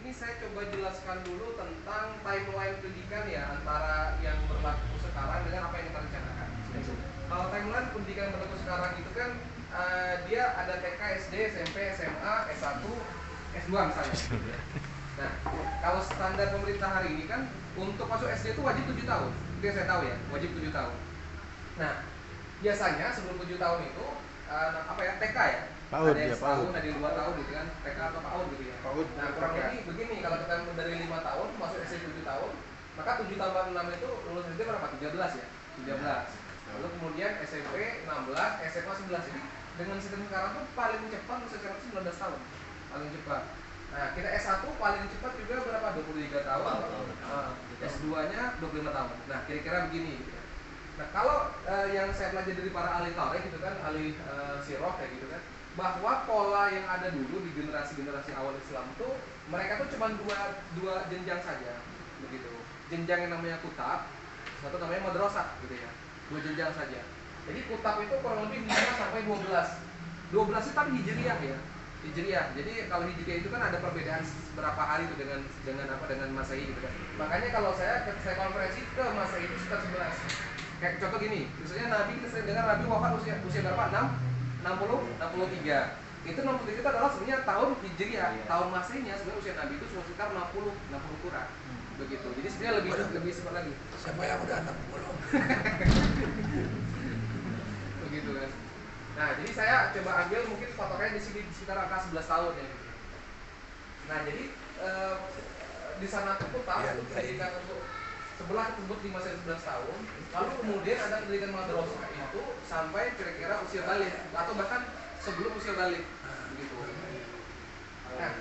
ini saya coba jelaskan dulu tentang timeline pendidikan ya antara yang berlaku sekarang dengan apa yang kita rencanakan. Kalau timeline pendidikan yang berlaku sekarang itu kan dia ada TK, SD, SMP, SMA, S1, S2 misalnya. Nah, kalau standar pemerintah hari ini kan untuk masuk SD itu wajib 7 tahun. Itu yang saya tahu ya, wajib 7 tahun. Nah, biasanya sebelum 7 tahun itu TK ya. PAUD, ada yang ya, setahun, PAUD. ada yang 2 tahun gitu kan, TK atau PAUD gitu ya. PAUD, Nah, kurang TK. lebih begini, kalau kita dari 5 tahun masuk SD 7 tahun, maka 7 tambah 6 itu lulus SD berapa? 13 ya? 13. Lalu kemudian SMP 16, SMA 11. Jadi dengan sistem sekarang tuh paling cepat lulus SMA 19 tahun. Paling cepat. Nah, kita S1 paling cepat juga berapa? 23 tahun. S2-nya 25 tahun. Nah, kira-kira begini gitu ya. Nah, kalau yang saya pelajari dari para ahli tarikh gitu kan, ahli sirah kayak gitu kan, bahwa pola yang ada dulu di generasi-generasi awal Islam tuh mereka tuh cuma dua jenjang saja begitu. Jenjang yang namanya kutab, satu namanya madrasah gitu ya. Dua jenjang saja. Jadi kutab itu kurang lebih 5 sampai 12. 12 itu tapi hijriah ya. Hijriah. Jadi kalau hijriah itu kan ada perbedaan berapa hari itu dengan Masehi gitu kan. Makanya kalau saya konferensi ke Masehi itu sekitar 11. Kayak contoh gini, misalnya Nabi, kita sering dengar Nabi wafat usia berapa? 63. Itu 63 itu adalah sebenarnya tahun Hijriah, tahun Masehinya sebenarnya usia Nabi itu sekitar 60 kurang. Begitu. Jadi sebenarnya lebih cepat lagi. Siapa yang udah 60? Begitu kan. Nah, jadi saya coba ambil mungkin patokannya di sini di sekitar angka 11 tahun ya. Nah, jadi di sana tuh itu pendidikan untuk sebelah tersebut 5 sampai 11 tahun. Lalu kemudian ada pendidikan madrasah itu sampai kira-kira usia balik atau bahkan sebelum usia balik begitu. Nah,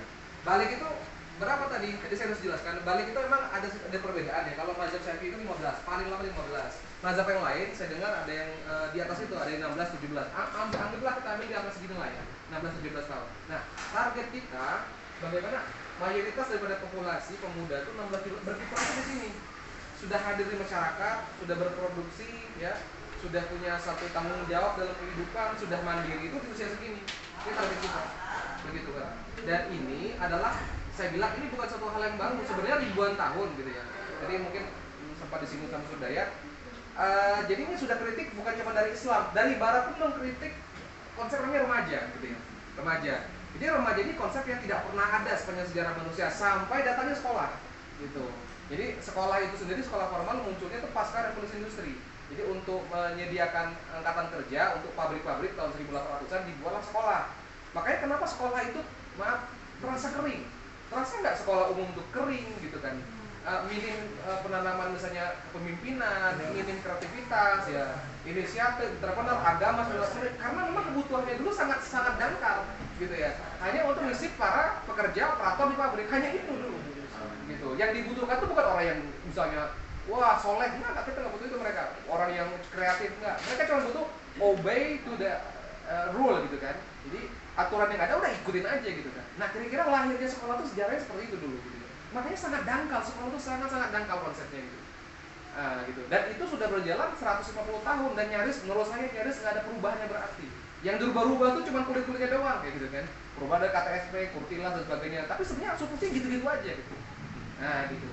balik itu berapa tadi? Jadi saya harus jelaskan. Balik itu memang ada perbedaan ya. Kalau mazhab Syafi'i itu 15, paling lama 15. Mazhab yang lain saya dengar ada yang di atas itu ada yang 16, 17. Anggaplah kita ambil di atas segini lah ya. 16, 17 tahun. Nah, target kita bagaimana mayoritas daripada populasi pemuda itu 16 berkiprah di sini. Sudah hadir di masyarakat, sudah berproduksi ya, sudah punya satu tanggung jawab dalam kehidupan, sudah mandiri, itu di usia segini. Ini target kita. Begitu kan. Dan ini adalah saya bilang ini bukan satu hal yang baru, sebenarnya ribuan tahun gitu ya. Jadi mungkin sempat disinggung sama Sudaya. Jadi ini sudah kritik bukan cuma dari Islam, dari Barat pun mengkritik konsep namanya remaja gitu ya. Remaja. Jadi remaja ini konsep yang tidak pernah ada sepanjang sejarah manusia sampai datangnya sekolah gitu. Jadi sekolah itu sendiri, sekolah formal munculnya itu pasca revolusi industri. Jadi untuk menyediakan angkatan kerja untuk pabrik-pabrik tahun 1800-an dibuatlah sekolah. Makanya kenapa sekolah itu terasa kering? Terasa nggak sekolah umum itu kering gitu kan? Minim penanaman misalnya kepemimpinan, minim kreativitas ya, inisiatif, terkenal agama karena memang kebutuhannya dulu sangat dangkal gitu ya. Hanya untuk mengisi para pekerja operator di pabrik, hanya itu dulu. Gitu. Yang dibutuhkan itu bukan orang yang misalnya wah soleh, enggak, kita nggak butuh itu mereka. Orang yang kreatif enggak, mereka cuma butuh obey to the rule gitu kan. Jadi aturan yang ada udah ikutin aja gitu kan. Nah, kira-kira lahirnya sekolah itu sejarahnya seperti itu dulu gitu. Makanya sangat dangkal, sekolah itu sangat dangkal konsepnya gitu. Gitu. Dan itu sudah berjalan 150 tahun dan menurut saya nyaris nggak ada perubahannya berarti. Yang berubah tuh cuma kulit-kulitnya doang kayak gitu kan. Perubahan dari KTSP, Kurtilah dan sebagainya. Tapi sebenarnya substansinya gitu-gitu aja gitu. Nah gitu.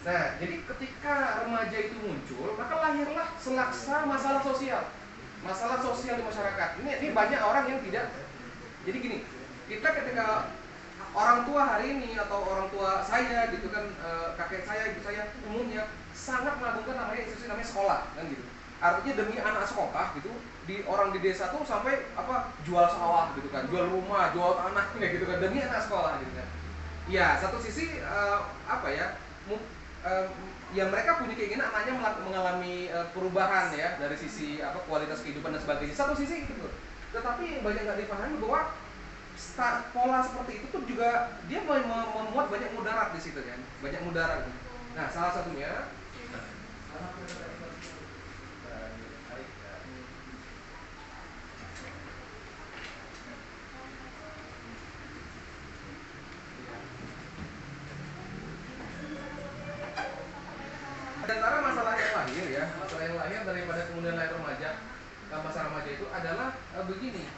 Nah jadi ketika remaja itu muncul, maka lahirlah selaksa masalah sosial di masyarakat. Ini banyak orang yang tidak. Jadi gini, kita ketika orang tua hari ini atau orang tua saya gitu kan, kakek saya, ibu saya umumnya sangat mengagungkan namanya institusi namanya sekolah kan gitu. Artinya demi anak sekolah gitu, orang di desa tuh sampai jual sawah gitu kan, jual rumah, jual tanah kayak gitu kan demi anak sekolah gitu kan. Ya, satu sisi ya mereka punya keinginan anaknya mengalami perubahan ya dari sisi kualitas kehidupan dan sebagainya. Satu sisi gitu. Tetapi banyak nggak dipahami bahwa pola seperti itu tuh juga dia memuat banyak mudarat di situ kan, banyak mudarat. Nah, salah satunya antara masalah yang lahir daripada kemudian lahir remaja, masa remaja itu adalah begini.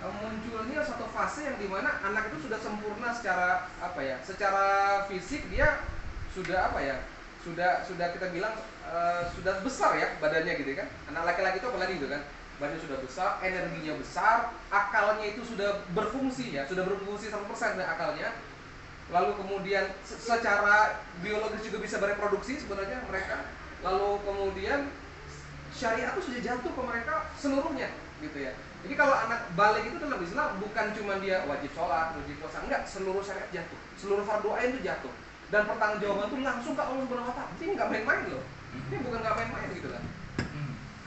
munculnya satu fase yang dimana anak itu sudah sempurna secara apa ya, secara fisik dia sudah apa ya, sudah kita bilang sudah besar ya badannya gitu kan. Anak laki-laki itu apalagi gitu kan, badannya sudah besar, energinya besar, akalnya itu sudah berfungsi ya, sudah berfungsi 100% akalnya. Lalu kemudian secara biologis juga bisa bereproduksi sebenarnya mereka. Lalu kemudian syariat itu sudah jatuh ke mereka seluruhnya gitu ya. Jadi kalau anak balik itu dalam Islam bukan cuma dia wajib sholat, wajib puasa, enggak, seluruh syariat jatuh, seluruh fardu ain itu jatuh, dan pertanggungjawaban itu langsung ke Allah Subhanahu wa Ta'ala. Ini nggak main-main loh, ini bukan nggak main-main gitu kan.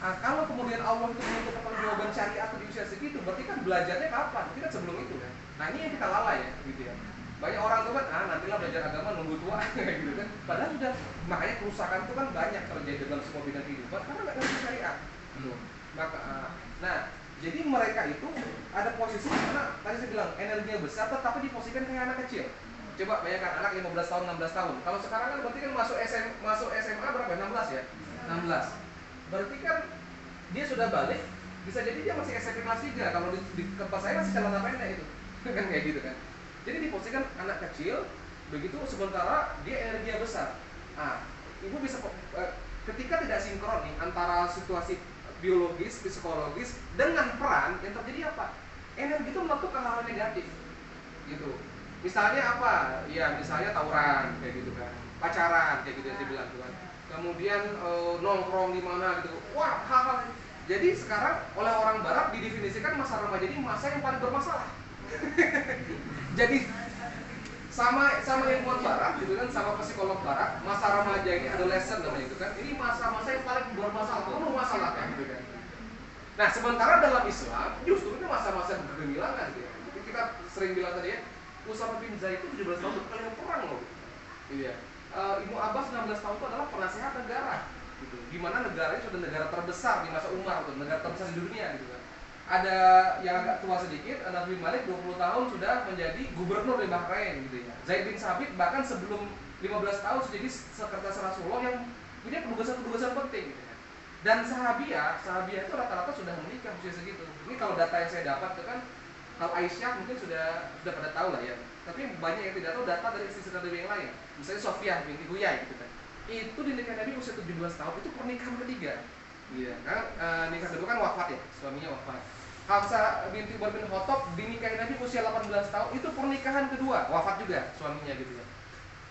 Nah, kalau kemudian Allah itu menuntut pertanggungjawaban syariat di usia segitu, berarti kan belajarnya kapan? Berarti kan sebelum itu kan. Nah ini yang kita lalai ya, gitu ya. Banyak orang tuh kan, nantilah belajar agama nunggu tua kayak gitu kan. Padahal sudah, makanya kerusakan itu kan banyak terjadi dalam semua bidang kehidupan karena nggak ngerti syariat. Maka, nah jadi mereka itu ada posisi di mana tadi saya bilang energinya besar, tetapi diposisikan kayak anak kecil. Coba bayangkan anak 15 tahun, 16 tahun. Kalau sekarang kan berarti kan masuk SMA berapa? 16 ya? 16. Berarti kan dia sudah balik, bisa jadi dia masih SMP kelas 3. Kalau di tempat saya masih celana pendek itu. Kan kayak gitu kan. Jadi diposisikan anak kecil, begitu sementara dia energinya besar. Nah, ibu bisa ketika tidak sinkron nih antara situasi biologis, psikologis dengan peran yang terjadi apa? Energi itu meletup ke hal negatif, gitu. Misalnya apa? Ya misalnya tawuran kayak gitu kan, pacaran kayak gitu yang dibilang tuh kan. Kemudian nongkrong di mana gitu. Wah, hal-hal. Jadi sekarang oleh orang Barat didefinisikan masa remaja ini masa yang paling bermasalah. Jadi sama yang buat Barat gitu kan, sama psikolog Barat, masa remaja ini adolescent namanya itu kan. Ini masa-masa yang paling bermasalah, penuh masalah kan gitu kan. Nah, sementara dalam Islam justru itu masa-masa kegemilangan gitu. Kita sering bilang tadi ya, Usama bin Zaid itu 17 tahun berkeliling perang loh. Iya. Ibnu Abbas 16 tahun itu adalah penasehat negara gitu. Di mana negaranya sudah negara terbesar di masa Umar, gitu, negara terbesar di dunia gitu kan. Ada yang agak tua sedikit, Anas bin Malik 20 tahun sudah menjadi gubernur di Bahrain gitu ya. Zaid bin Sabit bahkan sebelum 15 tahun sudah jadi sekretaris Rasulullah yang punya penugasan penting gitu ya. Dan sahabiah itu rata-rata sudah menikah usia segitu. Ini kalau data yang saya dapat itu kan, kalau Aisyah mungkin sudah pada tahu lah ya. Tapi banyak yang tidak tahu data dari istri Nabi yang lain. Misalnya Sofiyah binti Huyai gitu kan. Itu dinikahi Nabi usia 17 tahun, itu pernikahan ketiga. Iya, kan nikah kedua kan wafat ya, suaminya wafat. Hafsah binti Umar bin Khattab dinikahi Nabi usia 18 tahun, itu pernikahan kedua, wafat juga suaminya gitu ya.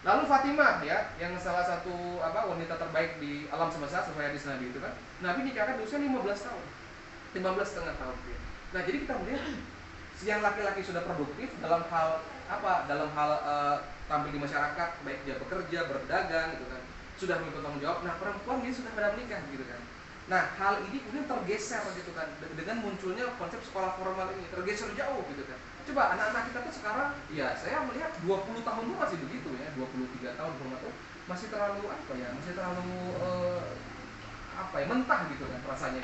Lalu Fatimah ya, yang salah satu wanita terbaik di alam semesta sesuai hadis Nabi itu kan, Nabi nikahkan di usia 15 tahun, 15,5 tahun. Ya. Nah jadi kita melihat yang laki-laki sudah produktif dalam hal tampil di masyarakat, baik dia bekerja, berdagang gitu kan, sudah memiliki tanggung jawab. Nah perempuan dia sudah pada menikah gitu kan. Nah hal ini kemudian tergeser gitu kan dengan munculnya konsep sekolah formal ini, tergeser jauh gitu kan. Coba anak-anak kita tuh sekarang, ya saya melihat 20 tahun tuh masih begitu ya, 23 tahun tuh masih terlalu mentah gitu kan rasanya.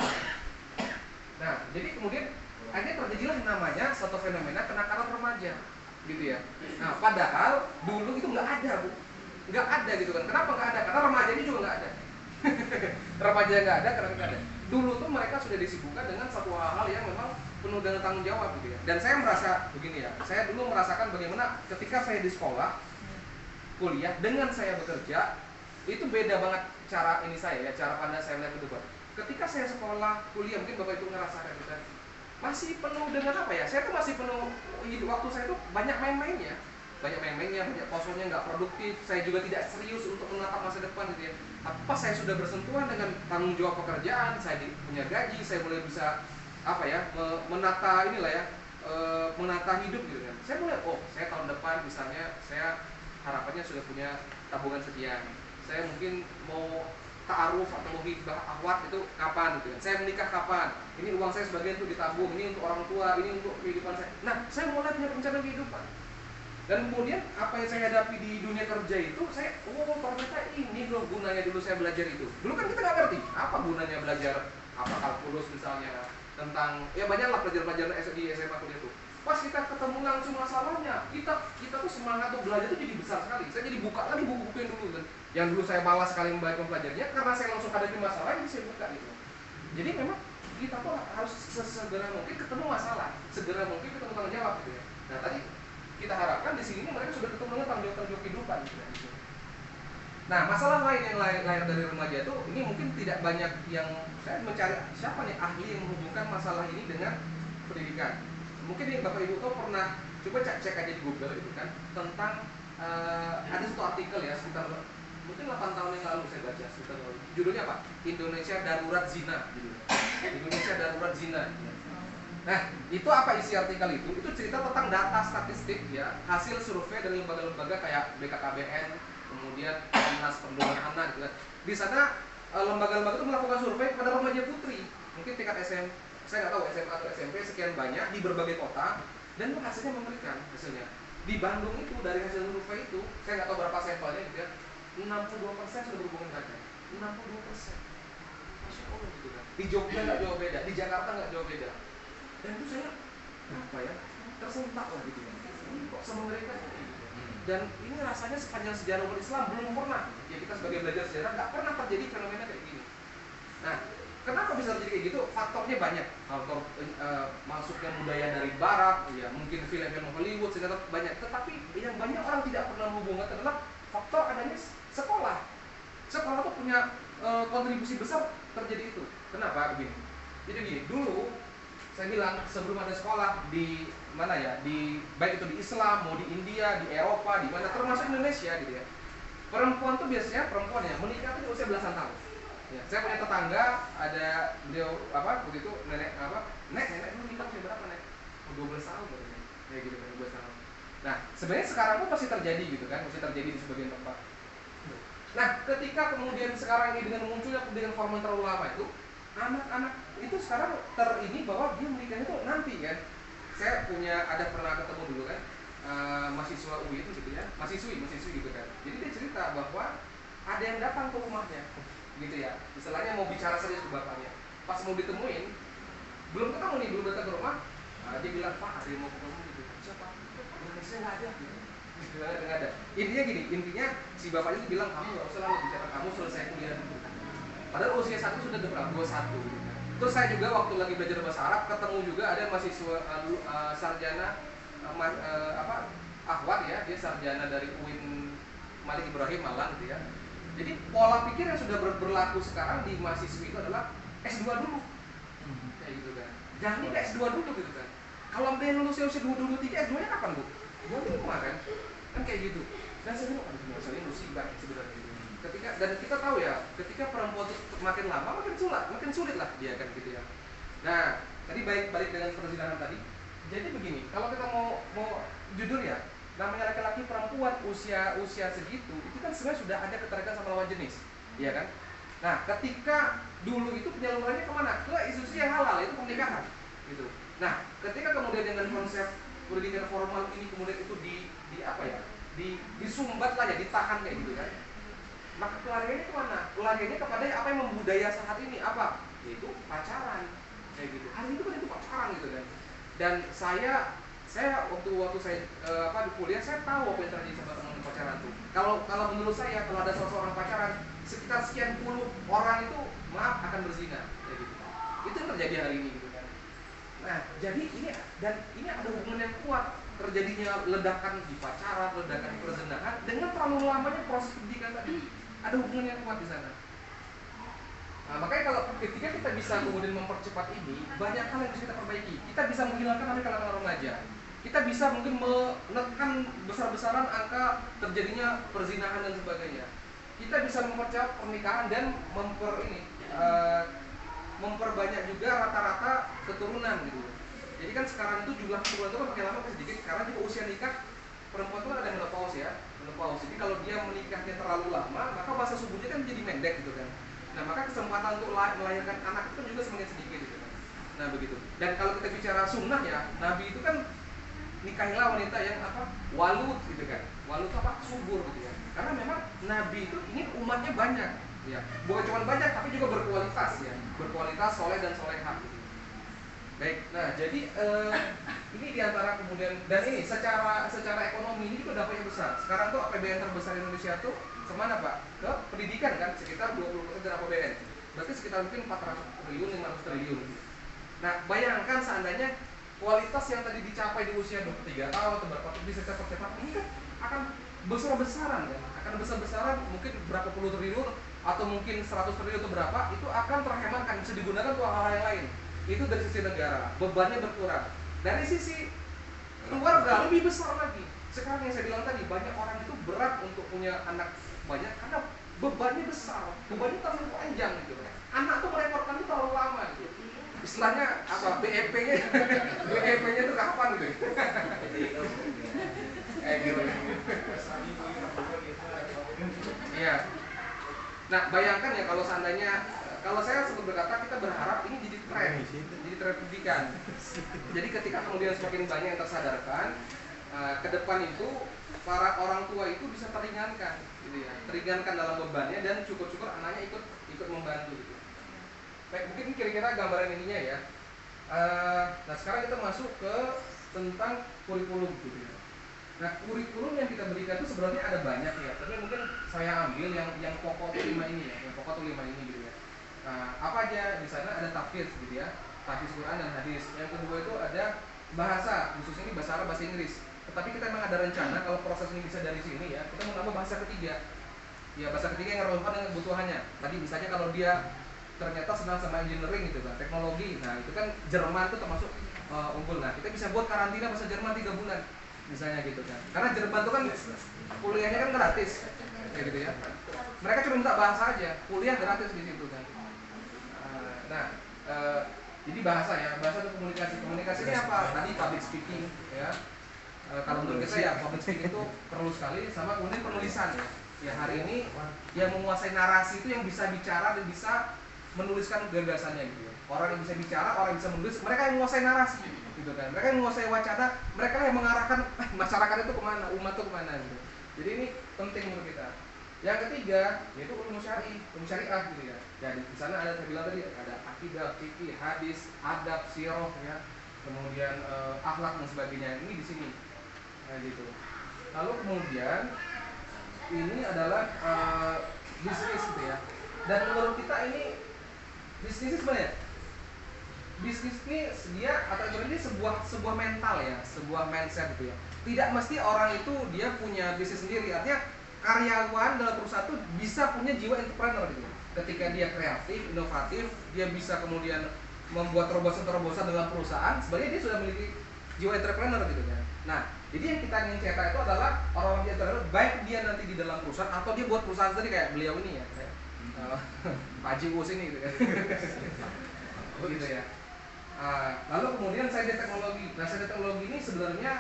Nah jadi kemudian akhirnya terjadilah namanya satu fenomena kenakalan remaja gitu ya. Nah padahal dulu itu nggak ada bu, nggak ada gitu kan. Kenapa nggak ada? Karena remaja ini juga nggak ada. Remaja nggak ada karena nggak ada. Dulu tuh mereka sudah disibukkan dengan satu hal yang memang penuh dengan tanggung jawab gitu ya. Dan saya merasa begini ya, saya dulu merasakan bagaimana ketika saya di sekolah kuliah dengan saya bekerja itu beda banget cara pandang saya melihat kehidupan. Ketika saya sekolah kuliah mungkin bapak itu ngerasakan gitu kan, masih penuh dengan apa ya? Saya tuh masih penuh waktu saya tuh banyak main-mainnya, banyak kosongnya, nggak produktif. Saya juga tidak serius untuk menatap masa depan gitu ya. Tapi pas saya sudah bersentuhan dengan tanggung jawab pekerjaan, saya punya gaji, saya mulai bisa menata menata hidup gitu kan. Saya mulai saya tahun depan misalnya saya harapannya sudah punya tabungan sekian. Saya mungkin mau ta'aruf atau mau hibah akhwat itu kapan gitu kan. Saya menikah kapan? Ini uang saya sebagian untuk ditabung, ini untuk orang tua, ini untuk kehidupan saya. Nah, saya mulai punya rencana kehidupan. Dan kemudian apa yang saya hadapi di dunia kerja itu, saya ternyata ini loh gunanya dulu saya belajar itu. Dulu kan kita nggak ngerti apa gunanya belajar kalkulus misalnya, tentang ya banyaklah pelajaran-pelajaran di SMA kuliah itu. Pas kita ketemu langsung masalahnya, kita tuh semangat untuk belajar itu jadi besar sekali. Saya jadi buka lagi buku-buku yang dulu kan, yang dulu saya malas sekali mempelajarinya karena saya langsung hadapi masalah, jadi saya buka gitu. Jadi memang kita tuh harus segera mungkin ketemu masalah, segera mungkin ketemu tanggung jawab gitu ya. Nah tadi kita harapkan di sini mereka sudah ketemu dengan tanggung jawab kehidupan gitu. Nah masalah lain yang lahir dari remaja itu ini mungkin tidak banyak yang saya mencari siapa nih ahli yang menghubungkan masalah ini dengan pendidikan. Mungkin nih Bapak Ibu tuh pernah coba cek aja di Google gitu kan tentang ada satu artikel ya sekitar mungkin 8 tahun yang lalu saya baca sekitar judulnya apa? Indonesia Darurat Zina judulnya. Indonesia Darurat Zina. Nah, itu apa isi artikel itu? Itu cerita tentang data statistik ya, hasil survei dari lembaga-lembaga kayak BKKBN, kemudian Komnas Perlindungan Anak gitu kan. Di sana lembaga-lembaga itu melakukan survei kepada remaja putri, mungkin tingkat SM, saya nggak tahu SMA atau SMP sekian banyak di berbagai kota, dan hasilnya mengerikan hasilnya. Di Bandung itu dari hasil survei itu, saya nggak tahu berapa sampelnya gitu ya, 62% sudah berhubungan dengan 62%. Masya Allah gitu kan. Di Jogja nggak jauh beda, di Jakarta nggak jauh beda. Dan itu saya apa ya tersentak lah gitu ya. Kok sama mereka gitu. Dan ini rasanya sepanjang sejarah umat Islam belum pernah ya kita sebagai belajar sejarah nggak pernah terjadi fenomena kayak gini. Nah, kenapa bisa terjadi kayak gitu? Faktornya banyak. Faktor masuknya budaya dari Barat, ya mungkin film-film Hollywood segala banyak. Tetapi yang banyak orang tidak pernah menghubungkan adalah faktor adanya sekolah. Sekolah tuh punya kontribusi besar terjadi itu. Kenapa begini? Jadi gini, dulu saya bilang sebelum ada sekolah di mana ya, di baik itu di Islam, mau di India, di Eropa, di mana termasuk Indonesia gitu ya. Perempuan tuh biasanya perempuan ya menikah tuh di usia belasan tahun. Ya, saya punya tetangga ada beliau apa begitu nenek dulu nikah usia berapa nek? 12 tahun katanya. Kayak gitu kan 12 tahun. Nah, sebenarnya sekarang pun masih terjadi gitu kan, masih terjadi di sebagian tempat. Nah, ketika kemudian sekarang ini dengan munculnya dengan format terlalu lama itu, anak-anak itu sekarang ini bahwa dia menikahnya itu nanti kan. Saya pernah ketemu dulu kan mahasiswa UI itu gitu ya, mahasiswi gitu kan. Jadi dia cerita bahwa ada yang datang ke rumahnya gitu ya, istilahnya mau bicara serius ke bapaknya. Pas mau ditemuin, belum ketemu nih, belum datang ke rumah, dia bilang Pak ada yang mau ketemu gitu. Siapa? Saya nggak ada gitu. Nggak ada. Intinya si bapaknya itu bilang kamu nggak usah lah bicara, kamu selesai kuliah dulu. Padahal usia satu sudah berapa? 21 gitu. Terus saya juga waktu lagi belajar bahasa Arab ketemu juga ada mahasiswa sarjana Ahwat ya, dia sarjana dari UIN Malik Ibrahim Malang gitu ya. Jadi pola pikir yang sudah berlaku sekarang di mahasiswi itu adalah S2 dulu. Kayak gitu kan. Jangan nih S2 dulu gitu kan. Kalau dia lulus usia 23, S2-nya kapan, Bu? 25 kan? Kan kayak gitu. Dan saya bilang, aduh, ini musibah sebenarnya gitu. Dan kita tahu ya, ketika perempuan itu makin lama makin sulit lah dia kan gitu ya. Nah, tadi balik dengan perzinahan tadi. Jadi begini, kalau kita mau jujur ya, namanya laki-laki perempuan usia segitu, itu kan sebenarnya sudah ada keterikatan sama lawan jenis, iya kan? Nah, ketika dulu itu penyalurannya kemana? Ke institusi yang halal, itu pernikahan, gitu. Nah, ketika kemudian dengan konsep pendidikan formal ini kemudian itu disumbat lah ya, ditahan kayak gitu kan. Maka pelariannya kemana? Pelariannya kepada apa yang membudaya saat ini apa? Yaitu pacaran, kayak gitu. Hari itu kan itu pacaran gitu kan. Dan saya waktu saya di kuliah saya tahu apa yang terjadi sama teman pacaran tuh. Kalau menurut saya kalau ada seseorang pacaran sekitar sekian puluh orang itu maaf akan berzina, kayak gitu. Itu yang terjadi hari ini gitu kan. Nah, jadi ini ada hubungan yang kuat terjadinya ledakan di pacaran, ledakan di perzinahan dengan terlalu lamanya proses pendidikan tadi. Ada hubungan yang kuat di sana. Nah, makanya kalau ketika kita bisa kemudian mempercepat ini, banyak hal yang bisa kita perbaiki. Kita bisa menghilangkan dari kalangan remaja. Kita bisa mungkin menekan besar-besaran angka terjadinya perzinahan dan sebagainya. Kita bisa mempercepat pernikahan dan memperbanyak juga rata-rata keturunan gitu. Jadi kan sekarang itu jumlah keturunan itu kan makin lama sedikit. Sekarang juga usia nikah perempuan itu kan ada menopause ya. Jadi kalau dia menikahnya terlalu lama, maka masa subuhnya kan jadi pendek gitu kan. Nah, maka kesempatan untuk melahirkan anak itu kan juga semakin sedikit gitu kan. Nah, begitu. Dan kalau kita bicara sunnah ya, Nabi itu kan nikahilah wanita yang walud gitu kan. Walud apa? Subur gitu ya. Karena memang Nabi itu ingin umatnya banyak ya. Bukan cuma banyak tapi juga berkualitas ya. Berkualitas, soleh dan solehah gitu. Baik, nah jadi ini diantara kemudian, dan ini secara ekonomi ini juga dampaknya besar. Sekarang tuh APBN terbesar Indonesia tuh kemana Pak? Ke pendidikan kan, sekitar 20% dari APBN. Berarti sekitar mungkin 400 triliun, 500 triliun. Nah, bayangkan seandainya kualitas yang tadi dicapai di usia 23 tahun atau berapa bisa cepat-cepat, ini kan akan besar-besaran kan, akan besar-besaran, mungkin berapa puluh triliun atau mungkin 100 triliun atau berapa, itu akan terhematkan, bisa digunakan untuk hal-hal yang lain. Itu dari sisi negara, bebannya berkurang. Dari sisi keluarga lebih besar lagi. Sekarang yang saya bilang tadi, banyak orang itu berat untuk punya anak banyak karena bebannya besar, bebannya terlalu panjang gitu. Anak tuh merepotkan itu terlalu lama gitu. Istilahnya apa? BEP-nya BEP-nya itu kapan gitu? Gitu. Iya. Nah, bayangkan ya kalau seandainya, kalau saya sebut berkata, kita berharap ini jadi tren pendidikan. Jadi ketika kemudian semakin banyak yang tersadarkan, ke depan itu para orang tua itu bisa teringankan, gitu ya, teringankan dalam bebannya, dan syukur-syukur anaknya ikut membantu. Gitu. Baik, mungkin kira-kira gambaran ininya ya. Nah, sekarang kita masuk ke tentang kurikulum, gitu ya. Nah, kurikulum yang kita berikan itu sebenarnya ada banyak ya, tapi mungkin saya ambil yang pokok 5 ini ya, yang pokok 5 ini gitu ya. Apa aja di sana? Ada tafsir gitu ya, tafsir Quran dan hadis. Yang kedua itu ada bahasa, khususnya ini bahasa Arab, bahasa Inggris. Tetapi kita memang ada rencana kalau proses ini bisa dari sini ya, kita menambah bahasa ketiga. Ya, bahasa ketiga yang relevan dengan kebutuhannya. Tadi misalnya kalau dia ternyata senang sama engineering gitu kan, teknologi. Nah, itu kan Jerman itu termasuk unggul. Nah, kita bisa buat karantina bahasa Jerman 3 bulan. Misalnya gitu kan. Karena Jerman itu kan kuliahnya kan gratis. Kayak gitu ya. Mereka cuma minta bahasa aja, kuliah gratis di situ kan. Jadi bahasa ya, bahasa itu komunikasi. Komunikasinya apa? Tadi public speaking ya. Kalau menurut kita ya public speaking itu perlu sekali, sama kemudian penulisan ya. Ya, hari ini yang menguasai narasi itu yang bisa bicara dan bisa menuliskan gagasannya gitu. Orang yang bisa bicara, orang yang bisa menulis, mereka yang menguasai narasi gitu kan. Mereka yang menguasai wacana, mereka yang mengarahkan masyarakat itu kemana, umat itu kemana gitu. Jadi ini penting menurut kita. Yang ketiga yaitu ilmu syariah gitu ya. Jadi di sana ada, saya bilang tadi, ada akidah, fikih, hadis, adab, sirah ya. Kemudian akhlak dan sebagainya. Ini di sini. Nah, gitu. Lalu kemudian ini adalah bisnis gitu ya. Dan menurut kita ini bisnis sebenarnya, bisnis ini dia atau ini sebuah mental ya, sebuah mindset gitu ya. Tidak mesti orang itu dia punya bisnis sendiri. Artinya karyawan dalam perusahaan itu bisa punya jiwa entrepreneur gitu. Ketika dia kreatif, inovatif, dia bisa kemudian membuat terobosan-terobosan dalam perusahaan, sebenarnya dia sudah memiliki jiwa entrepreneur gitu kan. Nah, jadi yang kita ingin cetak itu adalah orang-orang entrepreneur, baik dia nanti di dalam perusahaan atau dia buat perusahaan sendiri kayak beliau ini ya, kayak Pak Haji Us ini gitu kan. Gitu ya. Lalu kemudian sains teknologi. Nah, sains teknologi ini sebenarnya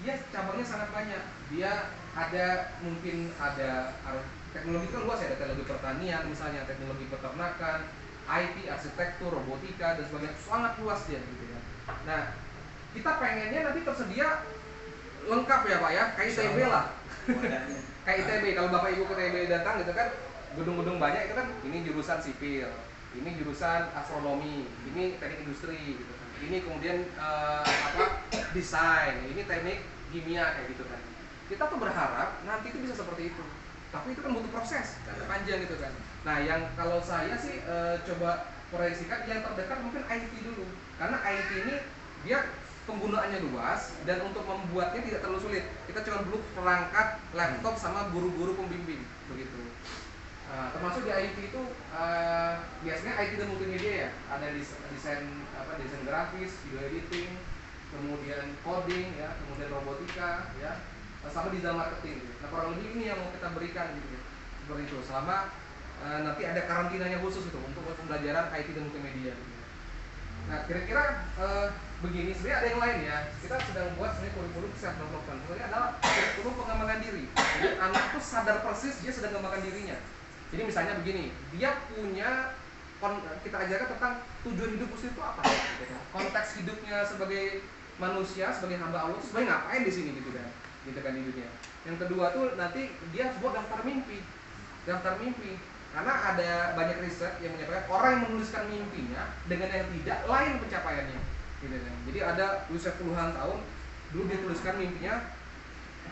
dia cabangnya sangat banyak. Dia ada, mungkin ada teknologi kan luas ya, ada teknologi pertanian misalnya, teknologi peternakan, IT, arsitektur, robotika dan sebagainya, sangat luas dia gitu ya. Nah, kita pengennya nanti tersedia lengkap ya Pak ya, kayak ITB lah. Kayak ITB, kalau Bapak Ibu ke ITB datang gitu kan, gedung-gedung banyak itu kan, ini jurusan sipil, ini jurusan astronomi, ini teknik industri gitu kan. Ini kemudian desain, ini teknik kimia kayak gitu kan. Kita tuh berharap nanti itu bisa seperti itu. Tapi itu kan butuh proses, kan panjang gitu kan. Nah, yang kalau saya sih coba proyeksikan yang terdekat mungkin IT dulu. Karena IT ini dia penggunaannya luas dan untuk membuatnya tidak terlalu sulit. Kita cuma perlu perangkat laptop sama guru-guru pembimbing begitu. Termasuk di IT itu biasanya IT dan multimedia ya, ada desain grafis, video editing, kemudian coding ya, kemudian robotika ya, sama digital marketing. Nah, kurang lebih ini yang mau kita berikan gitu ya, seperti itu. Selama nanti ada karantinanya khusus itu untuk pembelajaran IT dan multimedia. Gitu. Nah, kira-kira begini, sebenarnya ada yang lain ya. Kita sedang buat sebenarnya kurikulum self development. Sebenarnya adalah kurikulum pengembangan diri. Jadi anak tuh sadar persis dia sedang mengembangkan dirinya. Jadi misalnya begini, dia punya, kita ajarkan tentang tujuan hidup muslim itu apa, gitu kan? Konteks hidupnya sebagai manusia, sebagai hamba Allah, sebenarnya ngapain di sini gitu kan di dunia. Yang kedua tuh nanti dia buat daftar mimpi. Karena ada banyak riset yang menyatakan orang yang menuliskan mimpinya dengan yang tidak lain pencapaiannya, gitu kan. Jadi ada riset puluhan tahun dulu dia tuliskan mimpinya,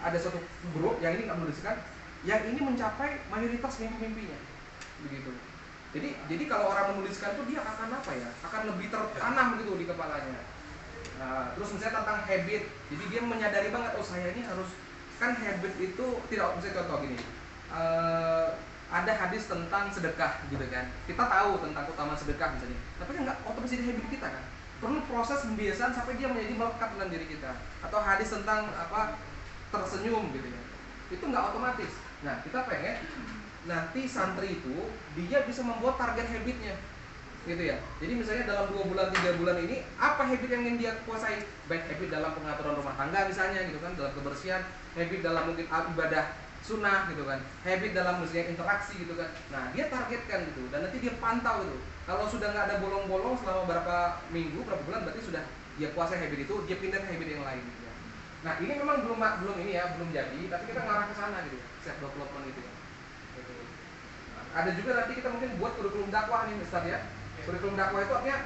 ada satu grup yang ini nggak menuliskan, yang ini mencapai mayoritas mimpi-mimpinya, begitu. Jadi kalau orang menuliskan itu dia akan apa ya? Akan lebih tertanam gitu di kepalanya. Nah, terus misalnya tentang habit, jadi dia menyadari banget, oh saya ini harus, kan habit itu tidak, misalnya contoh gini, ada hadis tentang sedekah gitu kan, kita tahu tentang keutamaan sedekah misalnya, tapi kan nggak otomatis jadi habit kita kan, perlu proses pembiasaan sampai dia menjadi melekat dalam diri kita. Atau hadis tentang apa, tersenyum gitu ya, itu nggak otomatis. Nah kita pengen nanti santri itu dia bisa membuat target habitnya gitu ya. Jadi misalnya dalam 2 bulan 3 bulan ini apa habit yang ingin dia kuasai, baik habit dalam pengaturan rumah tangga misalnya gitu kan, dalam kebersihan, habit dalam mungkin ibadah sunnah gitu kan, habit dalam misalnya interaksi gitu kan. Nah dia targetkan gitu dan nanti dia pantau gitu. Kalau sudah nggak ada bolong-bolong selama berapa minggu, berapa bulan, berarti sudah dia kuasai habit itu, dia pindah ke habit yang lain gitu ya. Nah ini memang belum ini ya, belum jadi, tapi kita ngarah ke sana gitu ya, self development gitu ya. Gitu. Nah, ada juga nanti kita mungkin buat kurikulum dakwah nih Ustaz ya. Kurikulum dakwah itu artinya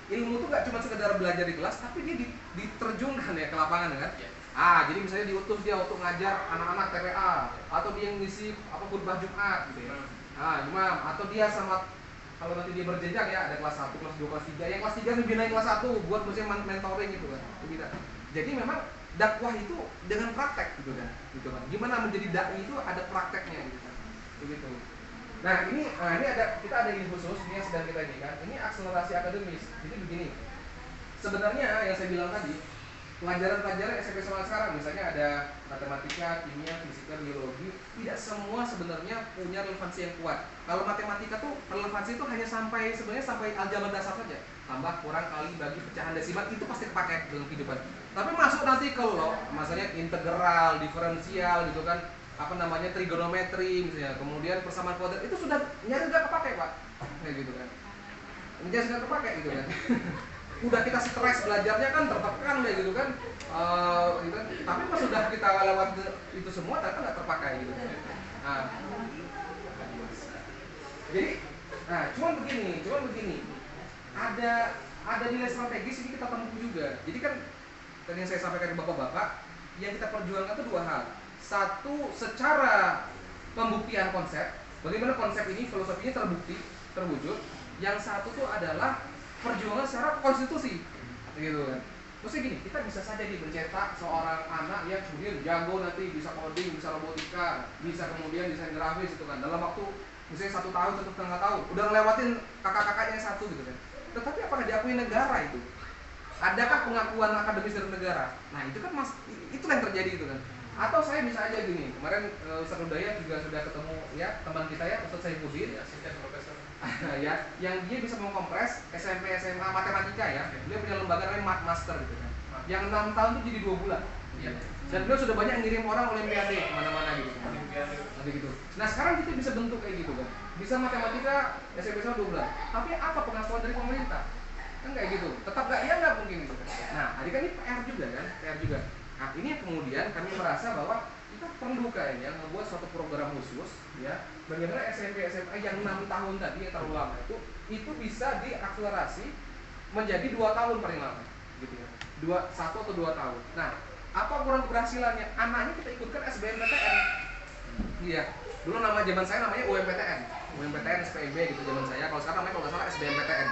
ilmu itu nggak cuma sekedar belajar di kelas, tapi dia diterjunkan ya ke lapangan kan. Jadi misalnya diutus dia untuk ngajar anak-anak TPA, atau dia ngisi apa khutbah Jumat gitu ya. Imam, atau dia sama, kalau nanti dia berjenjang ya, ada kelas 1, kelas 2, kelas 3. Yang kelas 3 ngebinain kelas 1 buat misalnya mentoring gitu kan. Jadi memang dakwah itu dengan praktek gitu kan. Gimana menjadi dai itu ada prakteknya gitu kan. Begitu. Nah ini kita ada ini khusus, ini yang sedang kita ini kan, ini akselerasi akademis. Jadi begini, sebenarnya yang saya bilang tadi, pelajaran-pelajaran SMP SMA sekarang, misalnya ada matematika, kimia, fisika, biologi, tidak semua sebenarnya punya relevansi yang kuat. Kalau matematika tuh relevansi itu hanya sampai aljabar dasar saja, tambah, kurang, kali, bagi, pecahan, desimal, itu pasti kepakai dalam kehidupan. Tapi masuk nanti ke misalnya integral, diferensial gitu kan, apa namanya, trigonometri misalnya, kemudian persamaan kuadrat, itu sudah nyaris nggak kepakai Pak, kayak gitu kan, nyaris nggak kepakai gitu kan. Udah kita stres belajarnya kan, tertekan deh gitu kan, gitu kan. Tapi pas sudah kita lewat itu semua ternyata nggak terpakai gitu kan. Jadi, cuman begini, ada nilai strategis ini kita tempuh juga. Jadi kan tadi yang saya sampaikan ke bapak-bapak, yang kita perjuangkan itu 2 hal. Satu, secara pembuktian konsep, bagaimana konsep ini, filosofinya terwujud. Yang satu itu adalah perjuangan secara konstitusi, gitu kan. Maksudnya gini, kita bisa saja mencetak seorang anak yang kemudian jago, nanti bisa coding, bisa robotika, bisa kemudian desain grafis gitu kan, dalam waktu misalnya 1 tahun, 1,5 tahun, udah ngelewatin kakak-kakaknya yang satu gitu kan. Tetapi apakah diakui negara itu? Adakah pengakuan akademis dari negara? Nah itu kan itulah yang terjadi gitu kan. Atau saya bisa aja gini, kemarin Ustaz Hudayat juga sudah ketemu ya, teman kita ya, Ustaz Saifuddin ya, profesor ya, yang dia bisa mengkompres SMP SMA matematika ya. Beliau punya lembaga namanya Master gitu kan, yang 6 tahun itu jadi 2 bulan ya. Dan beliau sudah banyak ngirim orang olimpiade kemana-mana gitu kan. Gitu. Nah sekarang kita bisa bentuk kayak gitu kan, bisa matematika SMP SMA 2 bulan, tapi apa pengakuan dari pemerintah? Kan kayak gitu, tetap nggak mungkin gitu kan. Nah tadi kan ini PR juga kan, Nah ini yang kemudian kami merasa bahwa kita perlu kayaknya membuat suatu program khusus ya, bagaimana SMP SMA yang 6 tahun tadi yang terlalu lama itu bisa diakselerasi menjadi 2 tahun paling lama gitu ya, 1 atau 2 tahun. Nah apa ukuran keberhasilannya? Anaknya kita ikutkan SBMPTN. Iya, dulu nama zaman saya namanya UMPTN SPIB gitu zaman saya. Kalau sekarang namanya kalau nggak salah SBMPTN.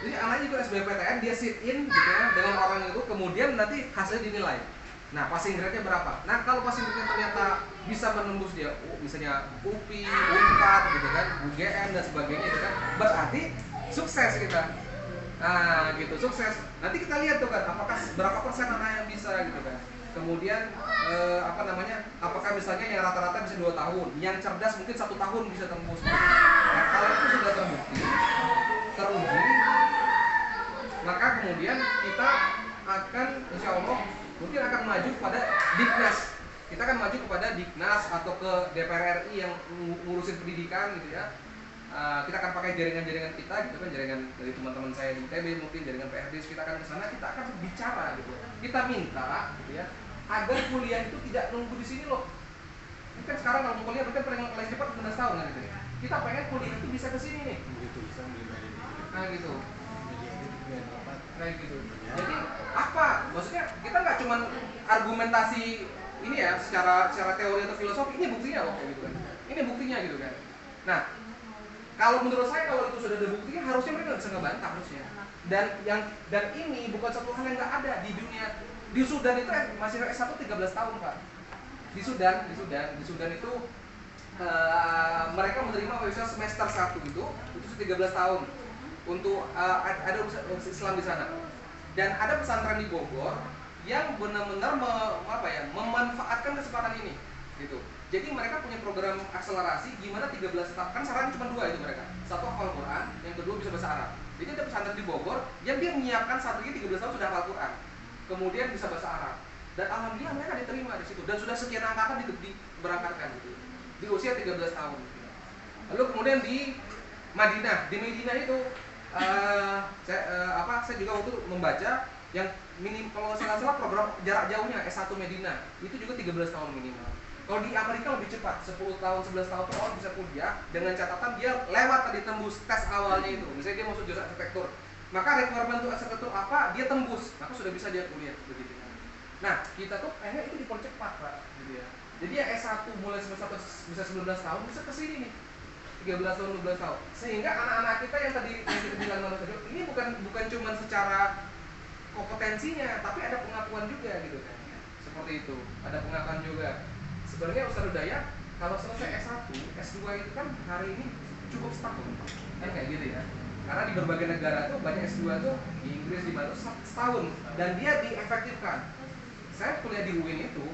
Jadi anaknya ikut SBMPTN, dia sit in gitu ya dengan orang itu, kemudian nanti hasilnya dinilai. Nah, passing grade-nya berapa? Nah, kalau passing grade-nya ternyata bisa menembus dia, misalnya UPI, UNPAD gitu kan, UGM dan sebagainya gitu kan, berarti sukses kita. Nah, gitu, sukses. Nanti kita lihat tuh kan, apakah berapa persen anak yang bisa gitu kan. Kemudian apakah misalnya yang rata-rata bisa 2 tahun, yang cerdas mungkin 1 tahun bisa tembus. Nah, kalau itu sudah teruji, maka kemudian kita akan insya Allah mungkin akan maju kepada Diknas. Kita akan maju kepada Diknas atau ke DPR RI yang ngurusin pendidikan gitu ya. Kita akan pakai jaringan-jaringan kita gitu kan, jaringan dari teman-teman saya di ITB, mungkin jaringan PRDIS, kita akan ke sana, kita akan bicara gitu. Kita minta gitu ya, agar kuliah itu tidak nunggu di sini loh. Ini kan sekarang kalau kuliah berarti paling cepat 16 tahun kan gitu ya. Kita pengen kuliah itu bisa ke sini nih. Nah gitu. Kayak gitu. Jadi apa? Maksudnya kita nggak cuma argumentasi ini ya secara teori atau filosofi, ini buktinya loh kayak gitu kan. Ini buktinya gitu kan. Nah, Kalau menurut saya kalau itu sudah dibuktikan harusnya mereka nggak bisa ngebantah harusnya. Dan ini bukan satu hal yang nggak ada di dunia. Di Sudan itu masih S1 13 tahun Pak. Di Sudan itu mereka menerima mahasiswa semester 1 itu 13 tahun untuk ada umat Islam di sana. Dan ada pesantren di Bogor yang benar-benar memanfaatkan kesempatan ini gitu. Jadi mereka punya program akselerasi gimana 13 tahun, kan saran cuma 2 itu mereka. Satu hafal Quran, yang kedua bisa bahasa Arab. Jadi ada pesantren di Bogor yang dia menyiapkan santrinya 13 tahun sudah hafal Quran. Kemudian bisa bahasa Arab. Dan alhamdulillah mereka diterima di situ dan sudah sekian angkatan diberangkatkan gitu. Di usia 13 tahun. Lalu kemudian di Madinah itu saya juga waktu membaca yang minim, kalau nggak salah program jarak jauhnya S1 Medina itu juga 13 tahun minimal. Kalau di Amerika lebih cepat, 10 tahun, 11 tahun per orang bisa kuliah dengan catatan dia lewat tadi tembus tes awalnya itu. Misalnya dia masuk jurusan arsitektur, maka requirement untuk arsitektur apa dia tembus, maka sudah bisa dia kuliah begitu. Nah kita tuh akhirnya itu dipercepat Pak, gitu ya. Jadi ya S1 mulai semester 1 bisa 19 tahun bisa kesini nih 13 tahun 12 tahun, sehingga anak-anak kita yang tadi yang kita bilang ini bukan cuma secara kompetensinya, tapi ada pengakuan juga gitu kan, seperti itu, ada pengakuan juga. Sebenarnya Ustaz Hidayat kalau selesai S1, S2 itu kan hari ini cukup setahun, kan kayak gitu ya. Karena di berbagai negara tuh banyak S2 tuh di Inggris di mana setahun dan dia diefektifkan. Saya kuliah di UIN itu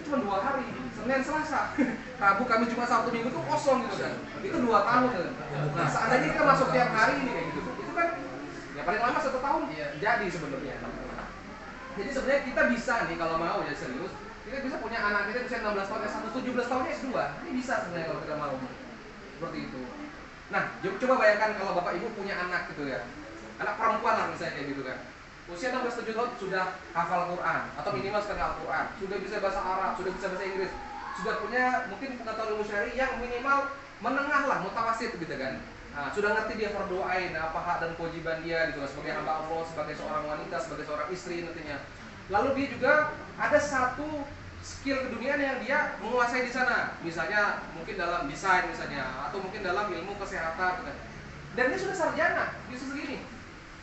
cuma 2 hari, Senin Selasa, Rabu Kamis Jumat Sabtu Minggu itu kosong gitu kan. Itu 2 tahun kan. Nah seandainya kita masuk tiap hari ini kayak gitu, itu kan ya paling lama 1 tahun jadi sebenarnya. Jadi sebenarnya kita bisa nih kalau mau ya serius, kita bisa punya anak kita usia 16 tahun S1, 17 tahunnya S2. Ini bisa sebenarnya kalau kita mau. Seperti itu. Nah, coba bayangkan kalau Bapak Ibu punya anak gitu ya. Anak perempuan lah misalnya kayak gitu kan. Usia 16-17 tahun sudah hafal Quran atau minimal sekali Al-Quran, sudah bisa bahasa Arab, sudah bisa bahasa Inggris, sudah punya mungkin pengetahuan ilmu syar'i yang minimal menengah lah, mutawasit gitu kan. Nah, sudah ngerti dia fardu ain, apa hak dan kewajiban dia gitu sebagai hamba Allah, sebagai seorang wanita, sebagai seorang istri nantinya. Lalu dia juga ada satu skill keduniaan yang dia menguasai di sana, misalnya mungkin dalam desain misalnya, atau mungkin dalam ilmu kesehatan gitu. Dan dia sudah sarjana, bisa segini